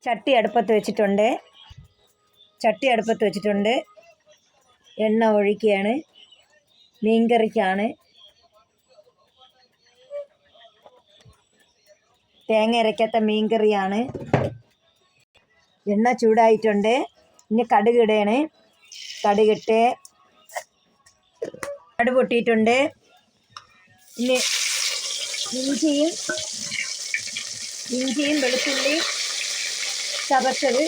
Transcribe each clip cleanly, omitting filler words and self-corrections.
ചട്ടി അടുപ്പത്ത് വെച്ചിട്ടുണ്ട്. എണ്ണ ഒഴിക്കുകയാണ്. മീൻകറിക്കാണ്. തേങ്ങ അരയ്ക്കാത്ത മീൻകറിയാണ്. എണ്ണ ചൂടായിട്ടുണ്ട്. ഇനി കടുക് ഇടുകയാണ്. കടുകിട്ട് കടുക് പൊട്ടിയിട്ടുണ്ട്. ഇനി ഇഞ്ചിയും വെളുത്തുള്ളി ചതച്ചത്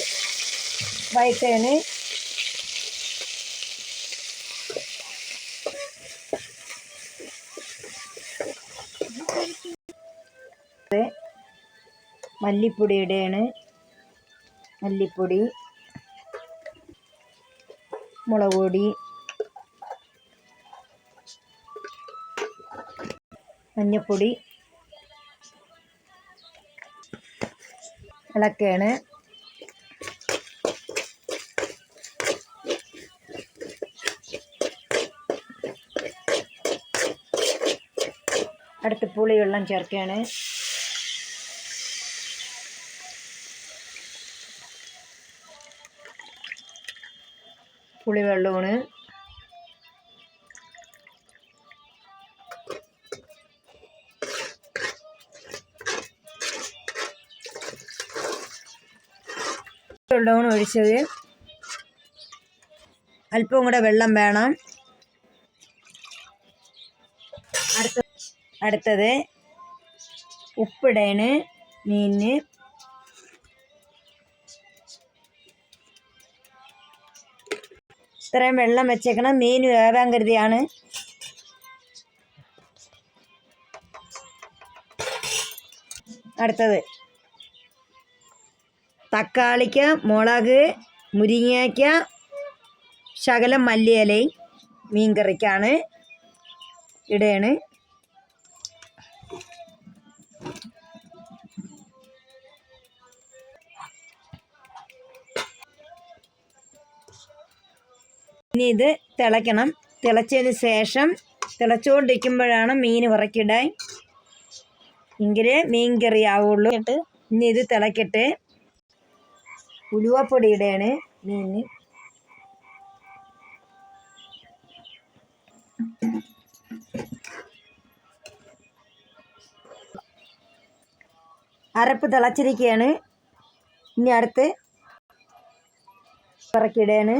വഴറ്റുകയാണ്. മല്ലിപ്പൊടി ഇടുകയാണ്. മല്ലിപ്പൊടി, മുളക് പൊടി, മഞ്ഞൾപ്പൊടി ഇളക്കുകയാണ്. അടുത്ത് പുളിവെള്ളം ചേർക്കുകയാണ്. പുളിവെള്ളമാണ്. വെള്ളമാണ് ഒഴിച്ചത്. അല്പം കൂടെ വെള്ളം വേണം. അടുത്തത് ഉപ്പിടയാണ് മീനിന്. ഇത്രയും വെള്ളം വെച്ചേക്കണം. മീൻ വേവാൻ കരുതിയാണ്. അടുത്തത് തക്കാളിക്ക, മുളക്, മുരിങ്ങയ്ക്ക, ശകലം മല്ലിയിലയും മീൻകറിക്കാണ് ഇടുകയാണ്. ഇനി ഇത് തിളയ്ക്കണം. തിളച്ചതിന് ശേഷം തിളച്ചുകൊണ്ടിരിക്കുമ്പോഴാണ് മീൻ ഇറക്കിയിടാൻ. എങ്കിലേ മീൻ കറി ആവുള്ളൂ. ഇനി ഇത് തിളക്കട്ടെ. ഉലുവപ്പൊടി ഇടുകയാണ് മീനിന്. അരപ്പ് തിളച്ചിരിക്കുകയാണ്. ഇനി അടുത്ത് ഇറക്കിയിടുകയാണ്.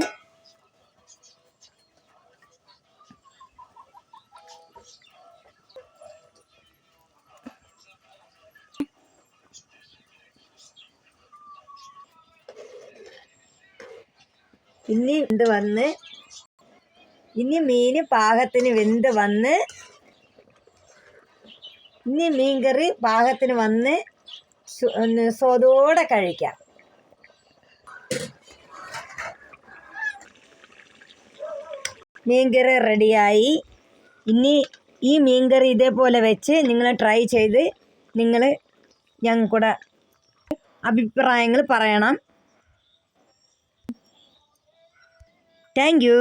ഇനി മീൻ പാകത്തിന് വെന്ത് വന്ന് ഇനി മീൻകറി പാകത്തിന് വന്ന് സ്വാദോടെ കഴിക്കാം. മീൻകറി റെഡിയായി. ഇനി ഈ മീൻകറി ഇതേപോലെ വെച്ച് നിങ്ങൾ ട്രൈ ചെയ്ത് നിങ്ങൾ ഞങ്ങൾക്കൂടെ അഭിപ്രായങ്ങൾ പറയണം. Thank you.